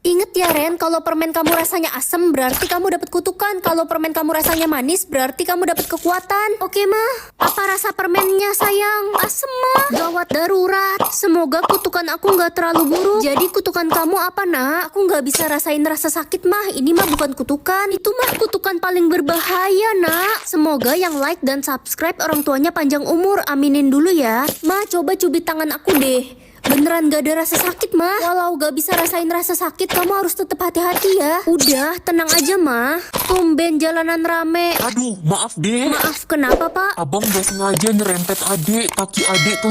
Ingat ya Ren, kalau permen kamu rasanya asem berarti kamu dapat kutukan. Kalau permen kamu rasanya manis berarti kamu dapat kekuatan. Oke mah? Apa rasa permennya sayang? Asem mah. Gawat darurat. Semoga kutukan aku nggak terlalu buruk. Jadi kutukan kamu apa nak? Aku nggak bisa rasain rasa sakit mah. Ini mah bukan kutukan. Itu mah kutukan paling berbahaya nak. Semoga yang like dan subscribe orang tuanya panjang umur. Aminin dulu ya. Ma coba cubit tangan aku deh. Beneran gak ada rasa sakit mah. Walau gak bisa rasain rasa sakit, kamu harus tetap hati-hati ya. Udah, tenang aja mah. Tumben jalanan rame. Aduh, maaf deh. Maaf, kenapa pak? Abang gak sengaja nyerempet adik. Kaki adik tuh